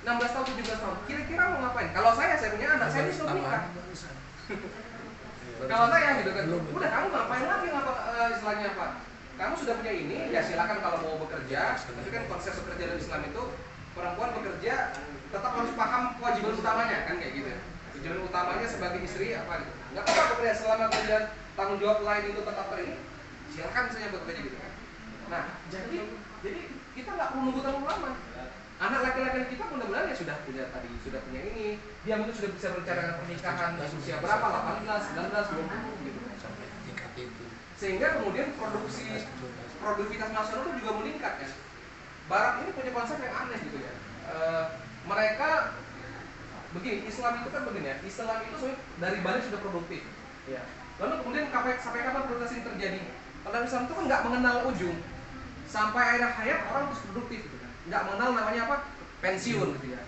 16 tahun, 17 tahun, kira-kira mau ngapain? Kalau saya punya anak, saya disuruh nikah. Kalau saya gitu kan, udah kamu ngapain lagi istilahnya apa? Kamu sudah punya ini, ya silakan kalau mau bekerja. Tapi kan konsep bekerja dalam Islam itu perempuan bekerja tetap harus paham kewajiban utamanya kan kayak gitu. Tujuan utamanya sebagai istri apa gitu. Nggak apa-apa bekerja selama kemudian tanggung jawab lain itu tetap ini, silakan misalnya bekerja gitu kan. Nah, jadi kita nggak perlu nunggu terlalu lama. Anak laki-laki kita mudah-mudahan ya sudah punya ini, dia mungkin sudah bisa merencanakan pernikahan di usia berapa, 18, 19, 20 gitu. Sehingga kemudian produktivitas nasional itu juga meningkat ya. Barat ini punya konsep yang aneh gitu ya. Mereka begini, Islam itu kan begini ya. Islam itu dari balik sudah produktif. Ya. Lalu kemudian sampai kapan proses ini terjadi? Kalau Islam itu kan nggak mengenal ujung. Sampai akhir hayat orang terus produktif gitu kan. Nggak mengenal namanya apa? Pensiun gitu ya.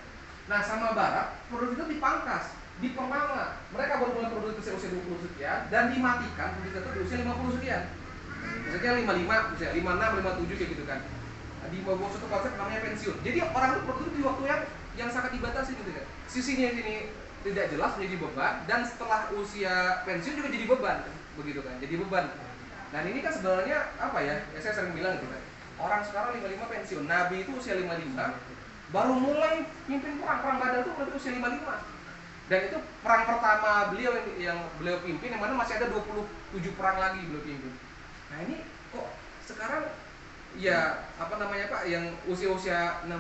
Nah sama Barat, produktif itu dipangkas, diperlama. Mereka baru mulai produktif usia 20 sekian dan dimatikan produktif di usia 50 sekian. Misalnya 55, misalnya 56, 57 kayak gitu kan. Di bawah satu konsep namanya pensiun. Jadi orang itu produktif di waktu yang sangat dibatasi gitu kan. Sisinya ini tidak jelas menjadi beban dan setelah usia pensiun juga jadi beban begitu kan. Jadi beban. Dan ini kan sebenarnya apa ya? Saya sering bilang gitu kan. Orang sekarang 55 pensiun. Nabi itu usia 55 baru mulai pimpin perang Badar itu udah usia 55. Dan itu perang pertama beliau yang beliau pimpin, yang mana masih ada 27 perang lagi beliau pimpin. Nah ini kok sekarang ya apa namanya Pak, yang usia-usia 60,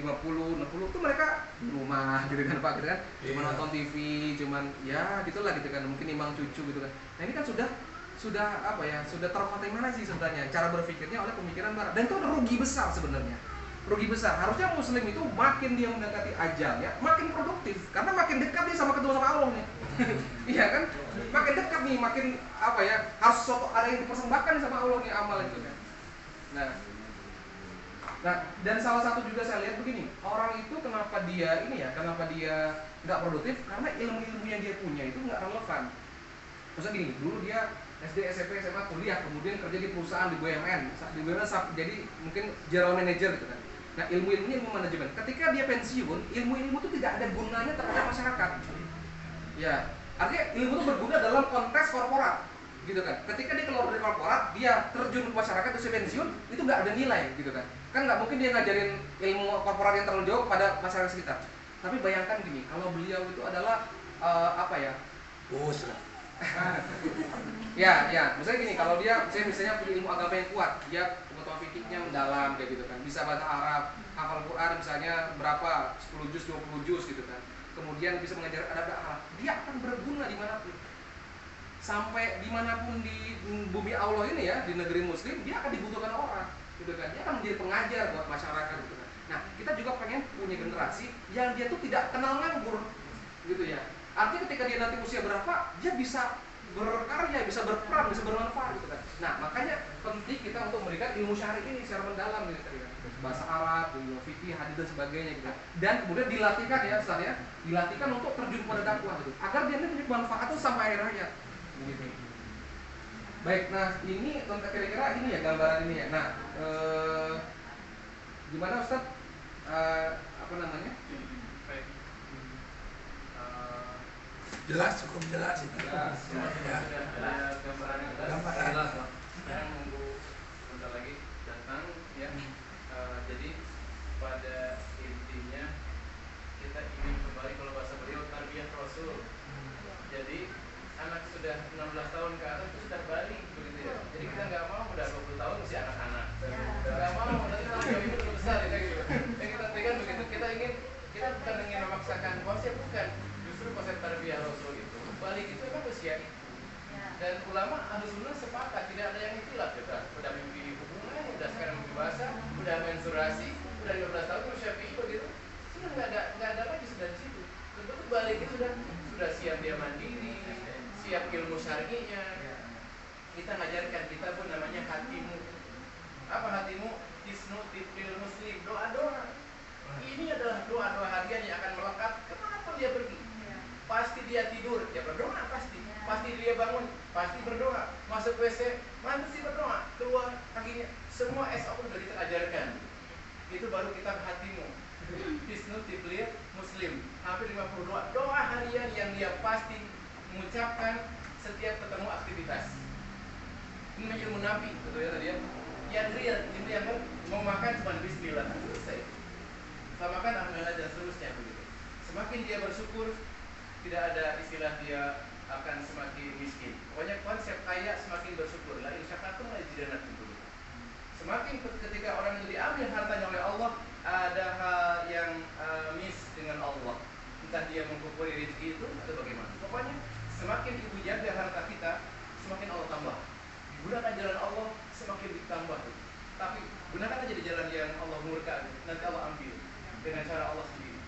50, 60 itu mereka di rumah gitu kan Pak, gitu kan. Cuma nonton TV, cuman ya gitulah gitu kan, mungkin nimang cucu gitu kan. Nah ini kan sudah apa ya, sudah terkontaminasi sebenarnya cara berpikirnya oleh pemikiran Barat. Dan itu ada rugi besar sebenarnya. Rugi besar. Harusnya muslim itu makin dia mendekati ajalnya, makin produktif. Karena makin dekat dia ketemu sama Allah nih. Iya kan? Makin dekat nih, makin apa ya, harus ada yang dipersembahkan sama Allah nih amal itu kan. Nah, dan salah satu juga saya lihat begini, orang itu kenapa dia nggak produktif, karena ilmu-ilmu yang dia punya itu nggak relevan. Maksudnya gini, dulu dia SD, SMP, SMA, kuliah, kemudian kerja di perusahaan, di BUMN, jadi mungkin general manager gitu kan. Nah, ilmu-ilmunya ilmu manajemen. Ketika dia pensiun, ilmu-ilmu itu tidak ada gunanya terhadap masyarakat. Ya, artinya ilmu itu berguna dalam konteks korporat, gitu kan. Ketika dia keluar dari korporat, dia terjun ke masyarakat terus pensiun, itu nggak ada nilai, gitu kan. Kan nggak mungkin dia ngajarin ilmu korporat yang terlalu jauh kepada masyarakat sekitar. Tapi bayangkan gini, kalau beliau itu adalah apa ya? Bos lah. Ya, misalnya gini, kalau dia misalnya punya ilmu agama yang kuat, dia pengetahuan fikihnya mendalam kayak gitu kan, bisa bahasa Arab, hafal Quran misalnya berapa 10 juz, 20 juz gitu kan. Kemudian bisa mengajar adab dan akhlak, dia akan berguna dimanapun. Sampai dimanapun di bumi Allah ini ya, di negeri Muslim, dia akan dibutuhkan orang, gitu kan. Dia akan menjadi pengajar buat masyarakat, gitu kan. Nah, kita juga pengen punya generasi yang dia tuh tidak kenal nganggur, gitu ya. Artinya ketika dia nanti usia berapa, dia bisa berkarya, bisa berperan, bisa bermanfaat gitu kan. Nah, makanya penting kita untuk memberikan ilmu syar'i ini secara mendalam gitu kan. Bahasa Arab, ilmu fikih, hadis dan sebagainya gitu. Dan kemudian dilatihkan ya, Ustaz ya, dilatihkan untuk terjun pada dakwah gitu. Agar dia nanti punya manfaat itu sampai akhir hayat. Begitu. Baik, nah ini kira-kira ini ya gambaran ini ya. Nah, gimana Ustaz? Apa namanya? Jelas, cukup jelas itu. Jelas. Ya. Ada gambaran yang jelas. Sekarang nunggu bentar lagi datang ya. Jadi pada intinya kita ingin kembali, kalau bahasa beliau, tarbiyah Rasul. Jadi anak sudah 16 tahun ke atas itu sudah balik begitu ya. Jadi kita nggak mau udah 20 tahun masih anak-anak. Nggak mau, nanti kalau itu udah besar ya gitu. Yang kita berikan begitu. Kita bukan ingin memaksakan konsep, bukan. Justru konsep tarbiyah Rasul itu balik itu memang usia itu. Dan ulama Ahlussunnah sepakat, tidak ada yang ikhtilaf. Kita udah mimpi hubungan, udah sekarang mimpi bahasa, udah mensurasi, udah 15 tahun terus Syafi'i begitu. Sudah nggak ada lagi sudah di situ. Tentu balik itu sudah siap dia mandiri, siap ilmu syar'inya. Kita ngajarkan, kita pun namanya hatimu. Apa hatimu? Tisnu tiplil muslim, doa-doa. Ini adalah doa-doa harian yang akan melekat kemanapun dia pergi. Pasti dia tidur, dia berdoa pasti. Pasti dia bangun, pasti berdoa. Masuk WC, pasti berdoa. Keluar kakinya, semua SOP sudah kita ajarkan. Itu baru kita hatimu. Tisnu tiplil muslim. Hampir 50 doa harian yang dia pasti mengucapkan setiap ketemu aktivitas. Ini namanya ilmu nabi, betul ya tadi ya. Yang real, itu yang mau makan cuma bismillah, selesai. Setelah makan alhamdulillah dan seterusnya begitu. Semakin dia bersyukur, tidak ada istilah dia akan semakin miskin. Pokoknya konsep kaya semakin bersyukur. La in syakartum la azidannakum. Semakin ketika orang itu diambil hartanya oleh Allah, ada hal yang miss dengan Allah. Entah dia mengkufuri rezeki itu atau bagaimana. Pokoknya semakin ibu jaga harta kita, semakin Allah tambah. Gunakan jalan Allah, semakin ditambah. Tapi gunakan aja di jalan yang Allah murka, nanti Allah ambil dengan cara Allah sendiri.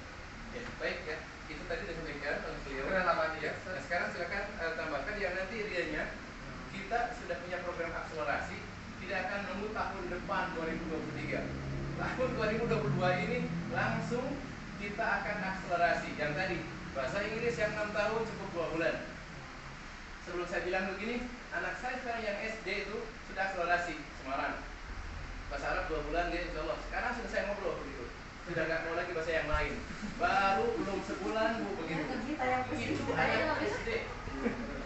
Ya, baik ya. Itu tadi sudah sampaikan oleh beliau. Ya. Nah, sekarang silakan tambahkan yang nanti rianya kita sudah punya program akselerasi, tidak akan nunggu tahun depan 2023. Tahun 2022 ini langsung kita akan akselerasi. Yang tadi bahasa Inggris yang 6 tahun cukup 2 bulan. Sebelum saya bilang begini, anak saya sekarang yang SD itu sudah akselerasi Semarang. Bahasa Arab 2 bulan dia insya Allah. Sekarang sudah saya ngobrol begitu. Sudah nggak mau lagi bahasa yang lain. Baru belum sebulan bu begitu. Itu anak SD.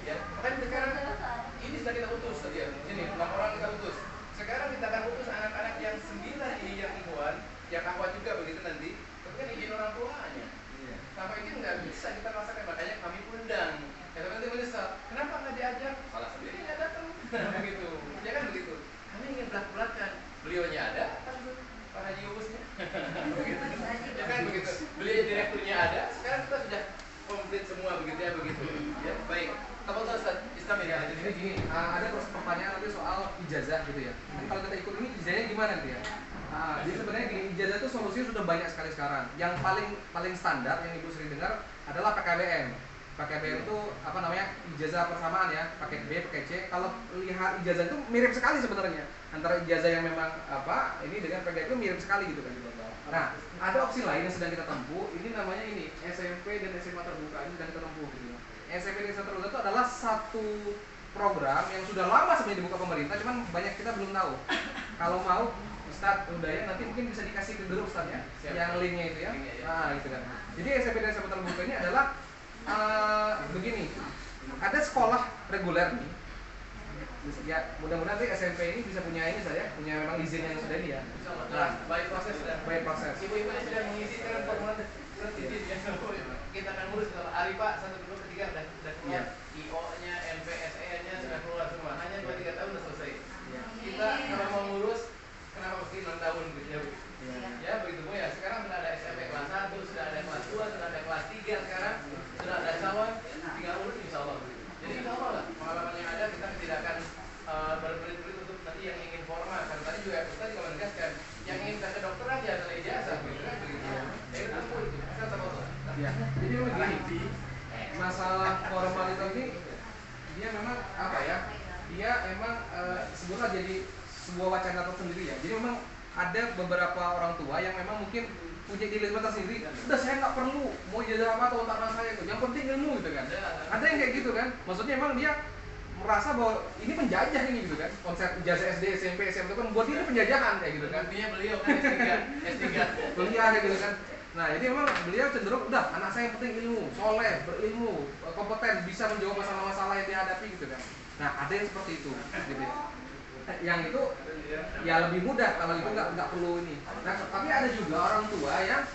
Ya, kan sekarang ini sudah kita utus tadi ya. Ini 6 orang kita utus. Sekarang kita akan utus anak-anak yang 9 ini yang ibuan, yang akhwat juga begitu nanti. Tapi kan izin orang tuanya. Tanpa izin nggak bisa kita rasakan, makanya kami undang. Ya tapi nanti menyesal. Kenapa nggak diajak? Salah sendiri ya datang. Begitu. Ya kan begitu. Kami ingin belak-belakan. Beliaunya ada, kan Pak Haji Ubusnya. Begitu. Ya kan begitu. Beliau direkturnya ada. Sekarang kita sudah komplit semua begitu ya begitu. Ya baik. Apa tuh Ustaz? Islam ya. Jadi gini, ada pertanyaan nanti soal ijazah gitu ya. Nanti kalau kita ikut ini ijazahnya gimana nanti ya? Jadi sebenarnya gini, ijazah itu solusinya sudah banyak sekali sekarang. Yang paling standar yang Ibu sering dengar adalah PKBM. PKBM itu apa namanya, ijazah persamaan ya, paket B, paket C. Kalau lihat ijazah itu mirip sekali sebenarnya antara ijazah yang memang apa ini dengan PKBM itu mirip sekali gitu kan. Nah, ada opsi lain yang sedang kita tempuh. Ini namanya ini SMP dan SMA terbuka, ini sedang kita tempuh gitu. SMP dan SMA terbuka itu adalah satu program yang sudah lama sebenarnya dibuka pemerintah, cuman banyak kita belum tahu. Kalau mau Ustadz Udaya nanti mungkin bisa dikasih dulu Ustadz ya, yang linknya itu ya. Nah gitu kan. Jadi SMP dan SMP terbuka ini adalah begini, ada sekolah reguler nih. Ya mudah-mudahan nanti SMP ini bisa punya ini saya, punya memang izin yang sudah ini ya. Nah, baik proses sudah. Baik proses. Ibu-ibu yang sudah mengisi kan formulir surat izin ya. Kita akan urus kalau Arifa 1, 2, 3 udah keluar. Iya. IO-nya, MPSE-nya sudah keluar semua. Hanya 2-3 tahun sudah selesai. Iya. Kita kalau mau ngurus kenapa mesti 6 tahun gitu ya? Iya. Ya begitu Bu ya. Sekarang sudah ada SMP kelas 1, sudah ada kelas 2, sudah ada kelas 3 sekarang, sudah ada cawan, tinggal urus insyaallah. Jadi insyaallah lah pengalaman yang ada kita tidak akan berbelit-belit untuk nanti yang ingin formal. Karena tadi juga Ustaz kalau menegaskan yang ingin ke dokter aja ada ijazah gitu kan begitu. Ya itu kan sama tuh. Ya, jadi begini, masalah formalitas ini dia memang apa ya? Dia memang sebetulnya jadi sebuah wacana tersendiri ya. Jadi memang ada beberapa orang tua yang memang mungkin punya dilema tersendiri. Udah saya nggak perlu mau ijazah apa atau anak saya itu. Yang penting ilmu gitu kan. Ada yang kayak gitu kan. Maksudnya memang dia merasa bahwa ini penjajah ini gitu kan. Konsep ijazah SD, SMP, SMA itu kan buat dia ini penjajahan kayak gitu kan. Intinya beliau kan S3. Kuliah kayak gitu kan. Nah, jadi memang beliau cenderung udah anak saya yang penting ilmu, soleh, berilmu, kompeten, bisa menjawab masalah-masalah yang dihadapi gitu kan. Nah, ada yang seperti itu, gitu ya. Yang itu ya lebih mudah kalau itu nggak perlu ini. Nah, tapi ada juga orang tua yang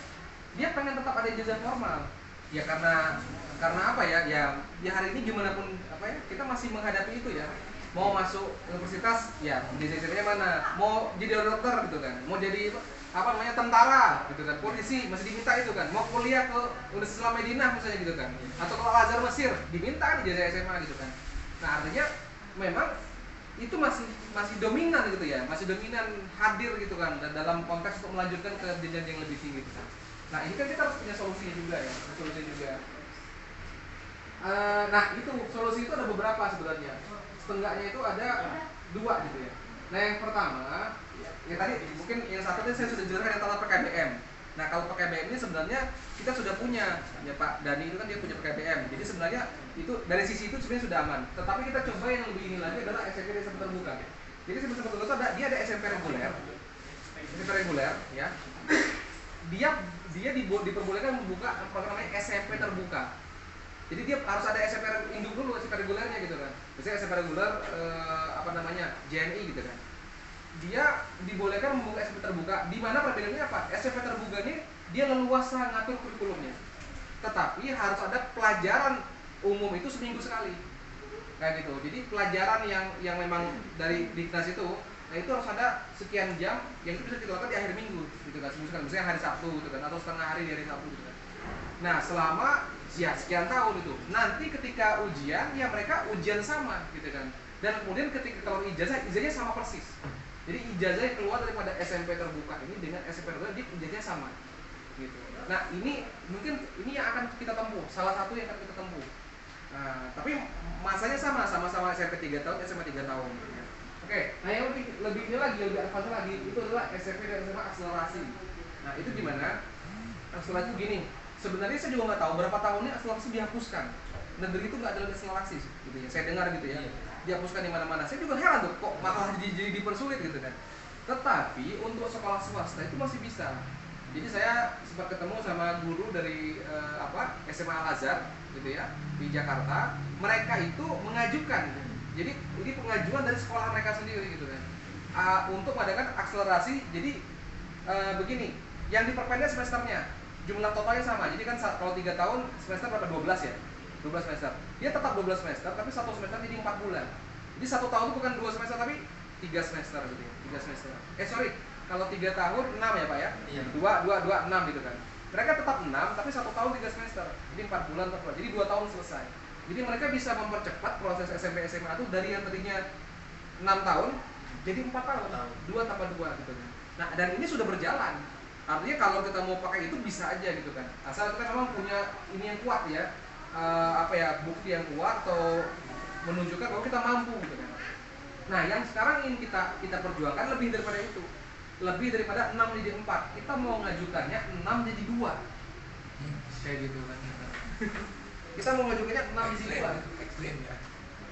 dia pengen tetap ada ijazah formal. Ya karena apa ya? Ya hari ini gimana pun apa ya, kita masih menghadapi itu ya. Mau masuk universitas, ya ijazahnya mana? Mau jadi dokter gitu kan? Mau jadi apa namanya tentara gitu kan, polisi masih diminta itu kan, mau kuliah ke Universitas Islam Madinah misalnya gitu kan, atau ke Al-Azhar Mesir diminta kan ijazah SMA gitu kan. Nah artinya memang itu masih dominan gitu ya, masih dominan hadir gitu kan dalam konteks untuk melanjutkan ke jenjang yang lebih tinggi gitu kan. Nah ini kan kita harus punya solusinya juga ya, solusinya juga. Nah itu solusi itu ada beberapa sebenarnya, setengahnya itu ada 2 gitu ya. Nah yang pertama ya tadi mungkin yang satu tadi saya sudah jelaskan tentang PKBM. Nah kalau PKBM ini sebenarnya kita sudah punya ya Pak Dani itu kan dia punya PKBM. Jadi sebenarnya itu dari sisi itu sebenarnya sudah aman. Tetapi kita coba yang lebih ini lagi adalah SMP dan SMP terbuka. Jadi SMP terbuka itu dia ada SMP reguler ya. Dia diperbolehkan membuka program namanya SMP terbuka. Jadi dia harus ada SMP induk dulu, SMP regulernya gitu kan. Misalnya SMP reguler JNI gitu kan. Dia dibolehkan membuka SMP terbuka, di mana perbedaannya apa? SMP terbuka ini dia leluasa ngatur kurikulumnya, tetapi harus ada pelajaran umum itu seminggu sekali, kayak gitu. Jadi pelajaran yang memang dari Diknas itu, nah itu harus ada sekian jam yang itu bisa dilakukan di akhir minggu, gitu kan? Misalnya hari Sabtu, gitu kan? Atau setengah hari di hari Sabtu, gitu kan? Nah selama ya sekian tahun itu, nanti ketika ujian ya mereka ujian sama, gitu kan? Dan kemudian ketika kalau ijazahnya sama persis. Jadi ijazah yang keluar daripada SMP terbuka ini dengan SMP terbuka ijazahnya sama gitu. Nah ini mungkin ini yang akan kita tempuh, salah satu yang akan kita tempuh. Nah, tapi masanya sama-sama SMP 3 tahun, SMA 3 tahun gitu ya. Oke, nah yang lebih ini lagi, lebih advance lagi itu adalah SMP dan SMA akselerasi. Nah itu gimana? Akselerasi itu gini, sebenarnya saya juga nggak tahu berapa tahunnya akselerasi dihapuskan. Negeri itu nggak ada lagi akselerasi gitu ya, saya dengar gitu ya. Dihapuskan di mana-mana. Saya juga heran tuh kok malah jadi dipersulit gitu kan. Tetapi untuk sekolah swasta itu masih bisa. Jadi saya sempat ketemu sama guru dari SMA Al-Azhar gitu ya di Jakarta. Mereka itu mengajukan. Jadi ini pengajuan dari sekolah mereka sendiri gitu kan. Untuk mengadakan akselerasi. Jadi begini, yang diperpendek semesternya. Jumlah totalnya sama. Jadi kan kalau 3 tahun semester berapa? 12 ya. 12 semester. Dia tetap 12 semester, tapi 1 semester jadi 4 bulan. Jadi 1 tahun itu bukan 2 semester, tapi 3 semester gitu ya. 3 semester. Kalau 3 tahun 6 ya Pak ya? Iya. 2, 6 gitu kan. Mereka tetap 6, tapi 1 tahun 3 semester. Jadi 4 bulan, 4 bulan. Jadi 2 tahun selesai. Jadi mereka bisa mempercepat proses SMP SMA itu dari yang tadinya 6 tahun, jadi 4 tahun. 2 tambah 2 gitu kan. Nah, dan ini sudah berjalan. Artinya kalau kita mau pakai itu bisa aja gitu kan. Asal kita memang punya ini yang kuat ya. Bukti yang kuat atau menunjukkan bahwa kita mampu gitu kan. Nah yang sekarang ingin kita perjuangkan lebih daripada itu, lebih daripada 6 jadi 4. Kita mau ngajukannya 6 jadi 2 kayak gitu kan. Kita mau ngajukannya 6 jadi 2. Ekstrim ya.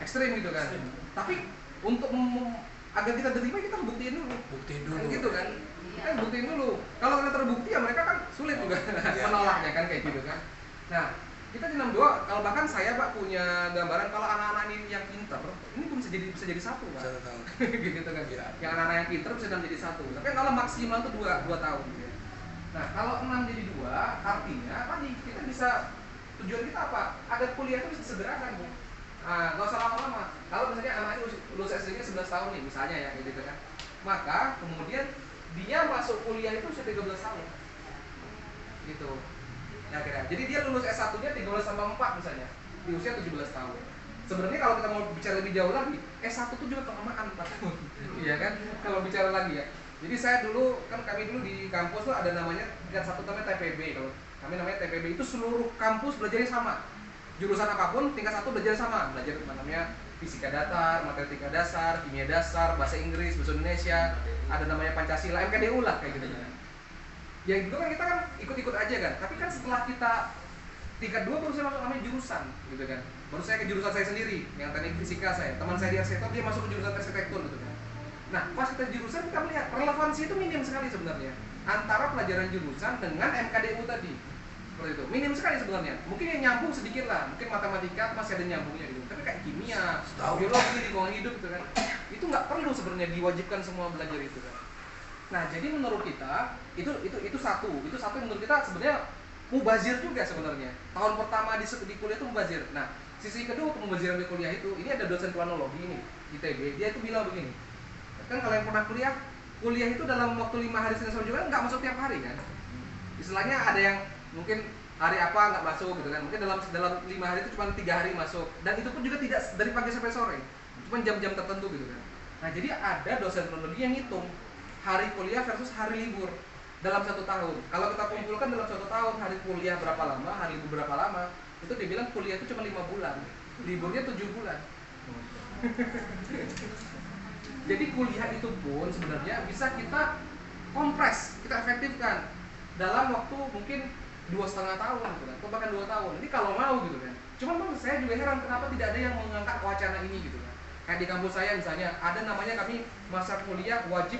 ekstrim gitu kan. Tapi untuk agar kita terima kita harus buktiin dulu. Buktiin dulu. Kan gitu kan. Kita buktiin dulu. Kalau kita terbukti ya mereka kan sulit juga menolaknya kan kayak gitu kan. Nah, kita di 62 kalau bahkan saya Pak punya gambaran kalau anak-anak ini yang pinter, ini pun bisa jadi satu Pak. 1 tahun. Gitu kan. Ya. Yang anak-anak yang pinter bisa jadi satu. Tapi kalau maksimal itu 2 tahun gitu ya. Nah, kalau 6 jadi 2 artinya tadi kita bisa tujuan kita apa? Agar kuliah itu bisa sederhana Bu. Nah, nggak usah lama-lama. Kalau misalnya anaknya lulus SD-nya 11 tahun nih misalnya ya gitu kan. Maka kemudian dia masuk kuliah itu usia 13 tahun. Gitu. Nah, kira. Jadi dia lulus S1-nya 13 tambah 4 misalnya di usia 17 tahun. Sebenarnya kalau kita mau bicara lebih jauh lagi, S1 itu juga kelamaan 4 tahun. Iya kan? Kalau bicara lagi ya. Jadi saya dulu kan kami dulu di kampus tuh ada namanya tingkat 1 namanya TPB. Kalau kami namanya TPB itu seluruh kampus belajarnya sama. Jurusan apapun tingkat 1 belajar sama. Belajar namanya fisika datar, matematika dasar, kimia dasar, bahasa Inggris, bahasa Indonesia, ada namanya Pancasila, MKDU lah kayak gitu kan. Ya itu kan kita kan ikut-ikut aja kan. Tapi kan setelah kita tingkat 2 baru saya masuk namanya jurusan gitu kan. Baru saya ke jurusan saya sendiri, yang teknik fisika saya. Teman saya di arsitektur dia masuk ke jurusan arsitektur gitu kan. Nah, pas kita jurusan kita melihat relevansi itu minim sekali sebenarnya antara pelajaran jurusan dengan MKDU tadi. Seperti itu. Minim sekali sebenarnya. Mungkin yang nyambung sedikit lah. Mungkin matematika masih ada nyambungnya gitu. Tapi kayak kimia, biologi, lingkungan hidup gitu kan. Itu nggak perlu sebenarnya diwajibkan semua belajar itu kan. Nah, jadi menurut kita itu satu yang menurut kita sebenarnya mubazir juga sebenarnya. Tahun pertama di kuliah itu mubazir. Nah, sisi kedua pemubaziran di kuliah itu, ini ada dosen planologi ini ITB, dia itu bilang begini. Kan kalau yang pernah kuliah itu dalam waktu 5 hari Senin sampai Jumat nggak masuk tiap hari kan. Istilahnya ada yang mungkin hari apa nggak masuk gitu kan. Mungkin dalam 5 hari itu cuma 3 hari masuk. Dan itu pun juga tidak dari pagi sampai sore. Cuma jam-jam tertentu gitu kan. Nah, jadi ada dosen planologi yang hitung hari kuliah versus hari libur dalam 1 tahun. Kalau kita kumpulkan dalam 1 tahun hari kuliah berapa lama, hari libur berapa lama, itu dibilang kuliah itu cuma 5 bulan, liburnya 7 bulan. Jadi kuliah itu pun sebenarnya bisa kita kompres, kita efektifkan dalam waktu mungkin 2,5 tahun gitu kan, atau bahkan 2 tahun. Ini kalau mau gitu kan. Cuman bang, saya juga heran kenapa tidak ada yang mengangkat wacana ini gitu kan. Kayak di kampus saya misalnya ada namanya kami masa kuliah wajib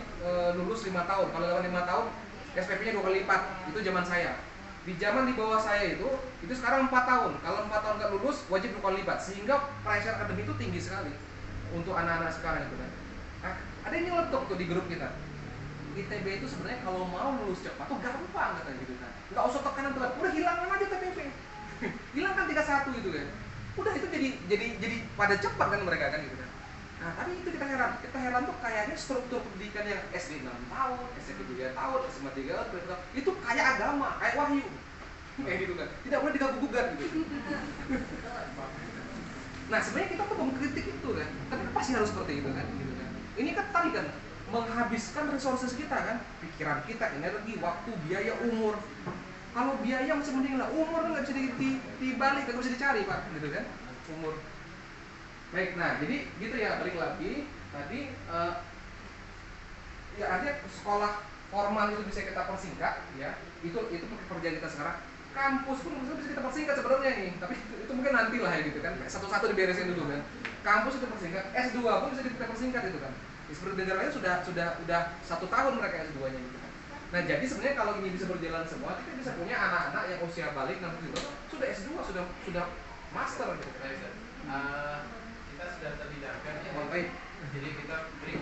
lulus 5 tahun. Kalau lewat 5 tahun SPP-nya 2 kali lipat. Itu zaman saya. Di zaman di bawah saya itu sekarang 4 tahun. Kalau 4 tahun nggak lulus wajib 2 kali lipat. Sehingga pressure akademik itu tinggi sekali untuk anak-anak sekarang itu kan. Nah, ada yang nyeletuk tuh di grup kita. ITB itu sebenarnya kalau mau lulus cepat tuh gampang katanya gitu kan. Nggak usah tekanan telat. Udah hilangkan aja TPP. Hilangkan 31 gitu kan. Udah itu jadi pada cepat kan mereka kan gitu kan. Nah, tapi itu kita heran tuh kayaknya struktur pendidikan yang SD 6 tahun, SMP 3 tahun, SMA 3 tahun, itu kayak agama, kayak wahyu. Kayak gitu kan. Tidak boleh diganggu-gugat gitu. Nah, sebenarnya kita tuh mengkritik itu kan. Tapi kenapa sih harus seperti itu kan gitu kan. Ini kan tadi kan menghabiskan resources kita kan, pikiran kita, energi, waktu, biaya, umur. Kalau biaya masih mending lah, umur nggak bisa dibalik, nggak bisa dicari Pak, gitu kan, umur. Baik, nah jadi gitu ya, balik lagi tadi ya artinya sekolah formal itu bisa kita persingkat ya, itu pekerjaan kita sekarang. Kampus pun bisa kita persingkat sebenarnya nih, tapi itu mungkin nanti lah ya gitu kan, satu-satu diberesin dulu kan. Kampus itu persingkat, S2 pun bisa kita persingkat itu kan. Seperti negara lain sudah 1 tahun mereka S2-nya gitu kan. Nah jadi sebenarnya kalau ini bisa berjalan semua, kita bisa punya anak-anak yang usia balik 60 tahun sudah S2, sudah master gitu kan. Kita sudah terpindahkan ya. Baik. Jadi kita break